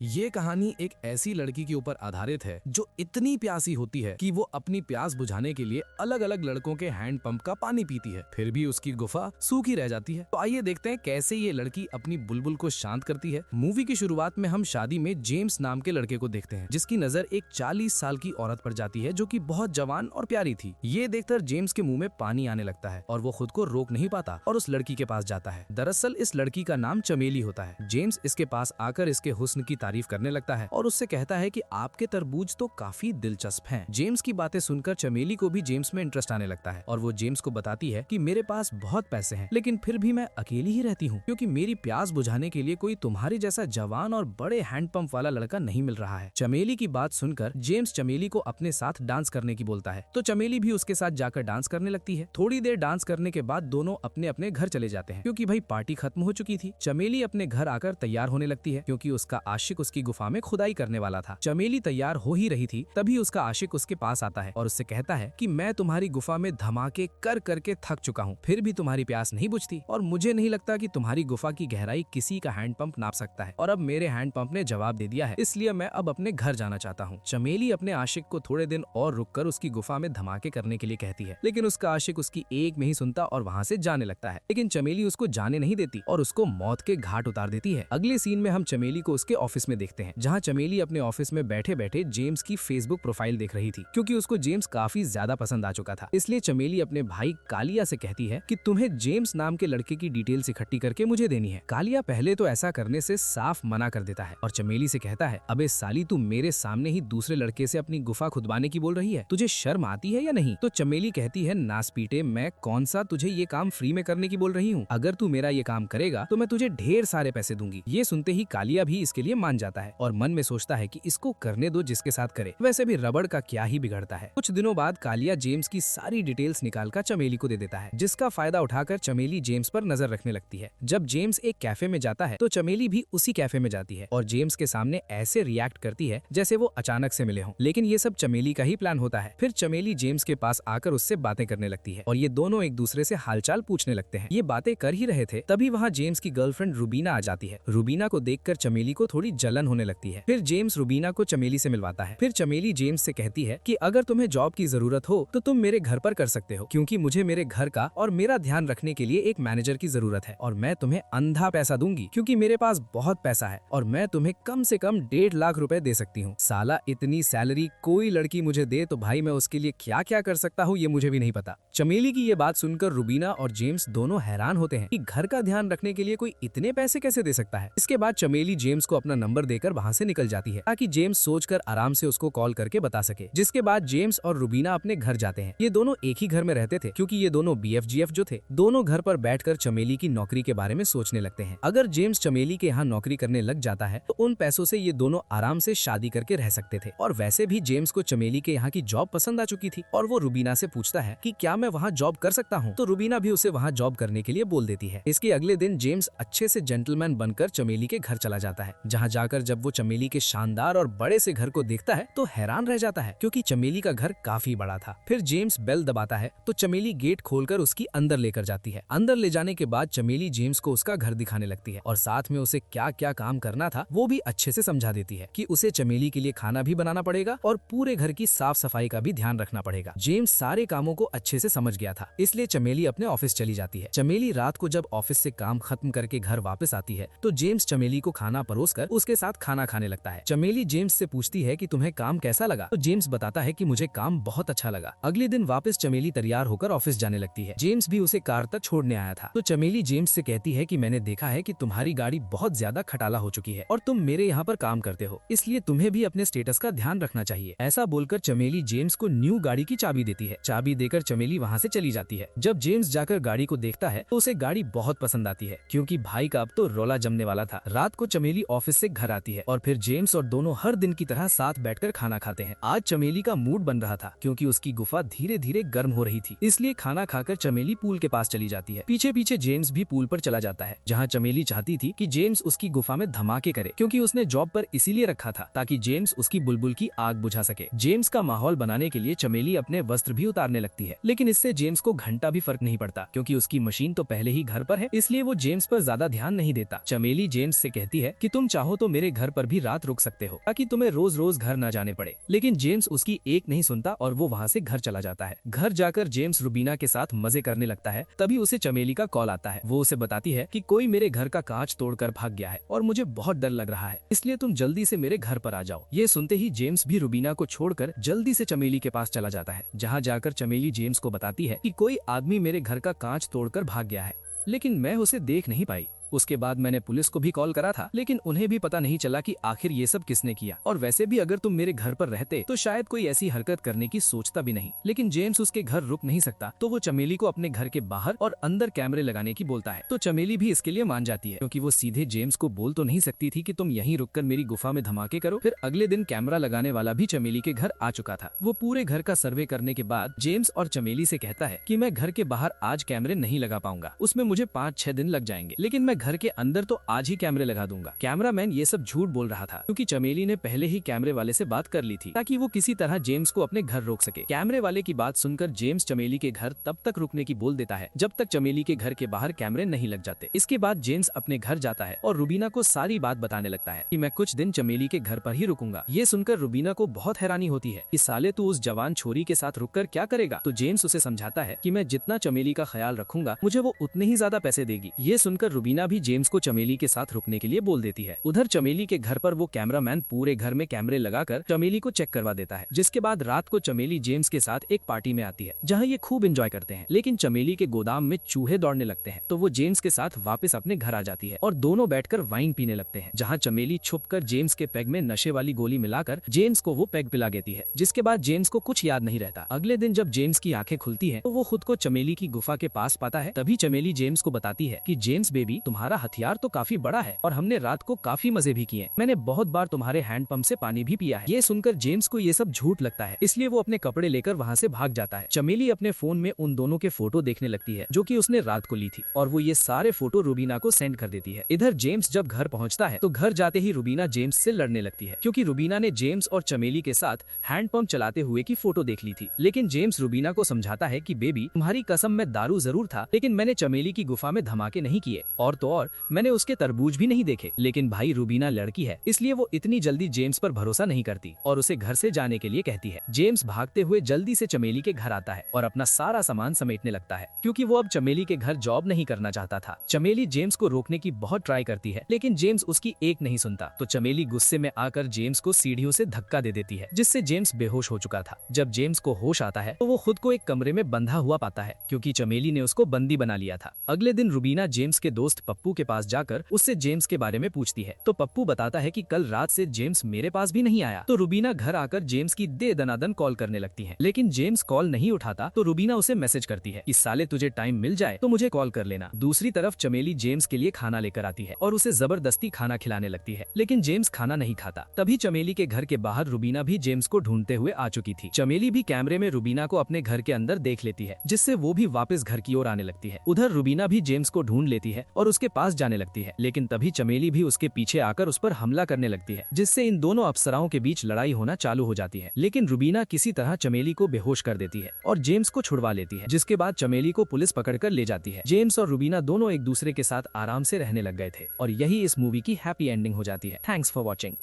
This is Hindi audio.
ये कहानी एक ऐसी लड़की के ऊपर आधारित है जो इतनी प्यासी होती है कि वो अपनी प्यास बुझाने के लिए अलग अलग लड़कों के हैंड पंप का पानी पीती है, फिर भी उसकी गुफा सूखी रह जाती है। तो आइए देखते हैं कैसे ये लड़की अपनी बुलबुल को शांत करती है। मूवी की शुरुआत में हम शादी में जेम्स नाम के लड़के को देखते हैं, जिसकी नजर एक 40 साल की औरत पर जाती है जो कि बहुत जवान और प्यारी थी। ये देखकर जेम्स के मुंह में पानी आने लगता है और वो खुद को रोक नहीं पाता और उस लड़की के पास जाता है। दरअसल इस लड़की का नाम चमेली होता है। जेम्स इसके पास आकर इसके हुस्न की तारीफ करने लगता है और उससे कहता है कि आपके तरबूज तो काफी दिलचस्प हैं। जेम्स की बातें सुनकर चमेली को भी जेम्स में इंटरेस्ट आने लगता है और वो जेम्स को बताती है कि मेरे पास बहुत पैसे हैं, लेकिन फिर भी मैं अकेली ही रहती हूँ क्योंकि मेरी प्यास बुझाने के लिए कोई तुम्हारे जैसा जवान और बड़े हैंडपंप वाला लड़का नहीं मिल रहा है। चमेली की बात सुनकर जेम्स चमेली को अपने साथ डांस करने की बोलता है, तो चमेली भी उसके साथ जाकर डांस करने लगती है। थोड़ी देर डांस करने के बाद दोनों अपने अपने घर चले जाते हैं क्योंकि भाई पार्टी खत्म हो चुकी थी। चमेली अपने घर आकर तैयार होने लगती है क्योंकि उसका आशिक उसकी गुफा में खुदाई करने वाला था। चमेली तैयार हो ही रही थी तभी उसका आशिक उसके पास आता है और उससे कहता है कि मैं तुम्हारी गुफा में धमाके कर करके थक चुका हूँ, फिर भी तुम्हारी प्यास नहीं बुझती और मुझे नहीं लगता कि तुम्हारी गुफा की गहराई किसी का हैंडपंप नाप सकता है। और अब मेरे हैंडपंप ने जवाब दे दिया है, इसलिए मैं अब अपने घर जाना चाहता हूँ। चमेली अपने आशिक को थोड़े दिन और रुककर उसकी गुफा में धमाके करने के लिए कहती है, लेकिन उसका आशिक उसकी एक नहीं सुनता और वहाँ से जाने लगता है। लेकिन चमेली उसको जाने नहीं देती और उसको मौत के घाट उतार देती है। अगले सीन में हम चमेली को उसके ऑफिस में देखते हैं, जहाँ चमेली अपने ऑफिस में बैठे बैठे जेम्स की फेसबुक प्रोफाइल देख रही थी। क्योंकि उसको जेम्स काफी ज्यादा पसंद आ चुका था, इसलिए चमेली अपने भाई कालिया से कहती है कि तुम्हें जेम्स नाम के लड़के की डिटेल्स इकट्ठी करके मुझे देनी है। कालिया पहले तो ऐसा करने से साफ मना कर देता है और चमेली से कहता है, अबे साली, तू मेरे सामने ही दूसरे लड़के से अपनी गुफा खुदवाने की बोल रही है, तुझे शर्म आती है या नहीं? तो चमेली कहती है, नासपीटे, मैं कौन सा तुझे ये काम फ्री में करने की बोल रही हूँ? अगर तू मेरा ये काम करेगा तो मैं तुझे ढेर सारे पैसे दूंगी। ये सुनते ही कालिया भी इसके लिए मान जाता है और मन में सोचता है कि इसको करने दो जिसके साथ करे, वैसे भी रबड़ का क्या ही बिगड़ता है। कुछ दिनों बाद कालिया जेम्स की सारी डिटेल्स निकालकर चमेली को दे देता है, जिसका फायदा उठाकर चमेली जेम्स पर नजर रखने लगती है। जब जेम्स एक कैफे में जाता है तो चमेली भी उसी कैफे में जाती है और जेम्स के सामने ऐसे रिएक्ट करती है जैसे वो अचानक से मिले हों, लेकिन ये सब चमेली का ही प्लान होता है। फिर चमेली जेम्स के पास आकर उससे बातें करने लगती है और ये दोनों एक दूसरे से हालचाल पूछने लगते हैं। ये बातें कर ही रहे थे तभी वहाँ जेम्स की गर्लफ्रेंड रूबीना आ जाती है। रूबीना को देखकर चमेली को थोड़ी जलन होने लगती है। फिर जेम्स रूबीना को चमेली से मिलवाता है। फिर चमेली जेम्स से कहती है कि अगर तुम्हें जॉब की जरूरत हो तो तुम मेरे घर पर कर सकते हो, क्योंकि मुझे मेरे घर का और मेरा ध्यान रखने के लिए एक मैनेजर की जरूरत है और मैं तुम्हें अंधा पैसा दूंगी क्योंकि मेरे पास बहुत पैसा है और मैं तुम्हें कम से कम 1.5 लाख रुपए दे सकती हूँ। साला, इतनी सैलरी कोई लड़की मुझे दे तो भाई मैं उसके लिए क्या क्या कर सकता हूँ ये मुझे भी नहीं पता। चमेली की ये बात सुनकर रूबीना और जेम्स दोनों हैरान होते हैं कि घर का ध्यान रखने के लिए कोई इतने पैसे कैसे दे सकता है। इसके बाद चमेली जेम्स को अपना नंबर देकर वहाँ से निकल जाती है ताकि जेम्स सोचकर आराम से उसको कॉल करके बता सके। जिसके बाद जेम्स और रूबीना अपने घर जाते हैं। ये दोनों एक ही घर में रहते थे क्योंकि ये दोनों BFGF जो थे। दोनों घर पर बैठकर चमेली की नौकरी के बारे में सोचने लगते हैं। अगर जेम्स चमेली के यहाँ नौकरी करने लग जाता है तो उन पैसों से ये दोनों आराम से शादी करके रह सकते थे। और वैसे भी जेम्स को चमेली के यहाँ की जॉब पसंद आ चुकी थी और वो रूबीना से पूछता है कि क्या मैं वहाँ जॉब कर सकता हूँ, तो रूबीना भी उसे वहाँ जॉब करने के लिए बोल देती है। इसके अगले दिन जेम्स अच्छे से जेंटलमैन बनकर चमेली के घर चला जाता है, जहाँ जाकर जब वो चमेली के शानदार और बड़े से घर को देखता है तो हैरान रह जाता है क्योंकि चमेली का घर काफी बड़ा था। फिर जेम्स बेल दबाता है तो चमेली गेट खोलकर उसकी अंदर लेकर जाती है। अंदर ले जाने के बाद चमेली जेम्स को उसका घर दिखाने लगती है और साथ में उसे क्या क्या काम करना था वो भी अच्छे से समझा देती है कि उसे चमेली के लिए खाना भी बनाना पड़ेगा और पूरे घर की साफ सफाई का भी ध्यान रखना पड़ेगा। जेम्स सारे कामों को अच्छे से समझ गया था, इसलिए चमेली अपने ऑफिस चली जाती है। चमेली रात को जब ऑफिस से काम खत्म करके घर वापस आती है तो जेम्स चमेली को खाना परोसकर उसके साथ खाना खाने लगता है। चमेली जेम्स से पूछती है कि तुम्हें काम कैसा लगा, तो जेम्स बताता है कि मुझे काम बहुत अच्छा लगा। अगले दिन वापस चमेली तैयार होकर ऑफिस जाने लगती है। जेम्स भी उसे कार तक छोड़ने आया था, तो चमेली जेम्स से कहती है कि मैंने देखा है कि तुम्हारी गाड़ी बहुत ज्यादा खटाला हो चुकी है और तुम मेरे यहाँ पर काम करते हो, इसलिए तुम्हें भी अपने स्टेटस का ध्यान रखना चाहिए। ऐसा बोलकर चमेली जेम्स को न्यू गाड़ी की चाबी देती है। चाबी देकर चमेली वहाँ से चली जाती है। जब जेम्स जाकर गाड़ी को देखता है तो उसे गाड़ी बहुत पसंद आती है क्योंकि भाई का अब तो रोला जमने वाला था। रात को चमेली ऑफिस से घर आती है और फिर जेम्स और दोनों हर दिन की तरह साथ बैठकर खाना खाते हैं। आज चमेली का मूड बन रहा था क्योंकि उसकी गुफा धीरे धीरे गर्म हो रही थी, इसलिए खाना खाकर चमेली पूल के पास चली जाती है। पीछे पीछे जेम्स भी पूल पर चला जाता है, जहाँ चमेली चाहती थी कि जेम्स उसकी गुफा में धमाके करे क्योंकि उसने जॉब पर इसीलिए रखा था ताकि जेम्स उसकी बुलबुल की आग बुझा सके। जेम्स का माहौल बनाने के लिए चमेली अपने वस्त्र भी उतारने लगती है, लेकिन इससे जेम्स को घंटा भी फर्क नहीं पड़ता क्योंकि उसकी मशीन तो पहले ही घर पर है, इसलिए वो जेम्स पर ज्यादा ध्यान नहीं देता। चमेली जेम्स से कहती है कि तुम चाहो तो मेरे घर पर भी रात रुक सकते हो ताकि तुम्हें रोज रोज घर न जाने पड़े। लेकिन जेम्स उसकी एक नहीं सुनता और वो वहाँ से घर चला जाता है। घर जाकर जेम्स रूबीना के साथ मजे करने लगता है। तभी उसे चमेली का कॉल आता है। वो उसे बताती है कि कोई मेरे घर का कांच तोड़कर भाग गया है और मुझे बहुत डर लग रहा है, इसलिए तुम जल्दी से मेरे घर पर आ जाओ। ये सुनते ही जेम्स भी रूबीना को छोड़कर जल्दी से चमेली के पास चला जाता है। जहाँ जाकर चमेली जेम्स को बताती है कि कोई आदमी मेरे घर का कांच तोड़कर भाग गया है, लेकिन मैं उसे देख नहीं पाई। उसके बाद मैंने पुलिस को भी कॉल करा था, लेकिन उन्हें भी पता नहीं चला कि आखिर ये सब किसने किया। और वैसे भी अगर तुम मेरे घर पर रहते तो शायद कोई ऐसी हरकत करने की सोचता भी नहीं। लेकिन जेम्स उसके घर रुक नहीं सकता, तो वो चमेली को अपने घर के बाहर और अंदर कैमरे लगाने की बोलता है। तो चमेली भी इसके लिए मान जाती है, क्योंकि वो सीधे जेम्स को बोल तो नहीं सकती थी कि तुम यहीं रुककर मेरी गुफा में धमाके करो। फिर अगले दिन कैमरा लगाने वाला भी चमेली के घर आ चुका था। वो पूरे घर का सर्वे करने के बाद जेम्स और चमेली से कहता है कि मैं घर के बाहर आज कैमरे नहीं लगा पाऊंगा, उसमें मुझे 5-6 दिन लग जाएंगे, लेकिन मैं घर के अंदर तो आज ही कैमरे लगा दूंगा। कैमरामैन ये सब झूठ बोल रहा था, क्योंकि चमेली ने पहले ही कैमरे वाले से बात कर ली थी ताकि वो किसी तरह जेम्स को अपने घर रोक सके। कैमरे वाले की बात सुनकर जेम्स चमेली के घर तब तक रुकने की बोल देता है जब तक चमेली के घर के बाहर कैमरे नहीं लग जाते। इसके बाद जेम्स अपने घर जाता है और रूबीना को सारी बात बताने लगता है कि मैं कुछ दिन चमेली के घर पर ही रुकूंगा। ये सुनकर रूबीना को बहुत हैरानी होती है कि साले तू उस जवान छोरी के साथ रुककर क्या करेगा। तो जेम्स उसे समझाता है कि मैं जितना चमेली का ख्याल रखूंगा मुझे वो उतने ही ज्यादा पैसे देगी। ये सुनकर रूबीना भी जेम्स को चमेली के साथ रुकने के लिए बोल देती है। उधर चमेली के घर पर वो कैमरामैन पूरे घर में कैमरे लगाकर चमेली को चेक करवा देता है। जिसके बाद रात को चमेली जेम्स के साथ एक पार्टी में आती है, जहां ये खूब एंजॉय करते हैं। लेकिन चमेली के गोदाम में चूहे दौड़ने लगते हैं, तो वो जेम्स के साथ वापस अपने घर आ जाती है और दोनों बैठकर वाइन पीने लगते हैं, जहां चमेली छुपकर जेम्स के पेग में नशे वाली गोली मिलाकर जेम्स को वो पेग पिला देती है। जिसके बाद जेम्स को कुछ याद नहीं रहता। अगले दिन जब जेम्स की आंखें खुलती है तो वो खुद को चमेली की गुफा के पास पाता है। तभी चमेली जेम्स को बताती है कि जेम्स बेबी, तुम्हारा हथियार तो काफी बड़ा है और हमने रात को काफी मजे भी किए। मैंने बहुत बार तुम्हारे हैंडपंप से पानी भी पिया है। ये सुनकर जेम्स को ये सब झूठ लगता है, इसलिए वो अपने कपड़े लेकर वहाँ से भाग जाता है। चमेली अपने फोन में उन दोनों के फोटो देखने लगती है जो कि उसने रात को ली थी, और वो ये सारे फोटो रूबीना को सेंड कर देती है। इधर जेम्स जब घर पहुँचता है तो घर जाते ही रूबीना जेम्स से लड़ने लगती है, क्योंकि रूबीना ने जेम्स और चमेली के साथ हैंडपंप चलाते हुए की फोटो देख ली थी। लेकिन जेम्स रूबीना को समझाता है कि बेबी, तुम्हारी कसम में दारू जरूर था, लेकिन मैंने चमेली की गुफा में धमाके नहीं किए, और तो और मैंने उसके तरबूज भी नहीं देखे। लेकिन भाई रूबीना लड़की है, इसलिए वो इतनी जल्दी जेम्स पर भरोसा नहीं करती और उसे घर से जाने के लिए कहती है। जेम्स भागते हुए जल्दी से चमेली के घर आता है और अपना सारा सामान समेटने लगता है, क्योंकि वो अब चमेली के घर जॉब नहीं करना चाहता था। चमेली जेम्स को रोकने की बहुत ट्राई करती है, लेकिन जेम्स उसकी एक नहीं सुनता। तो चमेली गुस्से में आकर जेम्स को सीढ़ियों से धक्का दे देती है, जिससे जेम्स बेहोश हो चुका था। जब जेम्स को होश आता है तो वो खुद को एक कमरे में बंधा हुआ पाता है, क्योंकि चमेली ने उसको बंदी बना लिया था। अगले दिन रूबीना जेम्स के दोस्त पप्पू के पास जाकर उससे जेम्स के बारे में पूछती है, तो पप्पू बताता है कि कल रात से जेम्स मेरे पास भी नहीं आया। तो रूबीना घर आकर जेम्स की दे दनादन कॉल करने लगती है, लेकिन जेम्स कॉल नहीं उठाता। तो रूबीना उसे मैसेज करती है कि साले तुझे टाइम मिल जाए तो मुझे कॉल कर लेना। दूसरी तरफ चमेली जेम्स के लिए खाना लेकर आती है और उसे जबरदस्ती खाना खिलाने लगती है, लेकिन जेम्स खाना नहीं खाता। तभी चमेली के घर के बाहर रूबीना भी जेम्स को ढूंढते हुए आ चुकी थी। चमेली भी कैमरे में रूबीना को अपने घर के अंदर देख लेती है, जिससे वो भी वापस घर की ओर आने लगती है। उधर रूबीना भी जेम्स को ढूंढ लेती है और उसके पास जाने लगती है, लेकिन तभी चमेली भी उसके पीछे आकर उस पर हमला करने लगती है, जिससे इन दोनों अप्सराओं के बीच लड़ाई होना चालू हो जाती है। लेकिन रूबीना किसी तरह चमेली को बेहोश कर देती है और जेम्स को छुड़वा लेती है, जिसके बाद चमेली को पुलिस पकड़कर ले जाती है। जेम्स और रूबीना दोनों एक दूसरे के साथ आराम से रहने लग गए थे और यही इस मूवी की हैप्पी एंडिंग हो जाती है। Thanks for watching.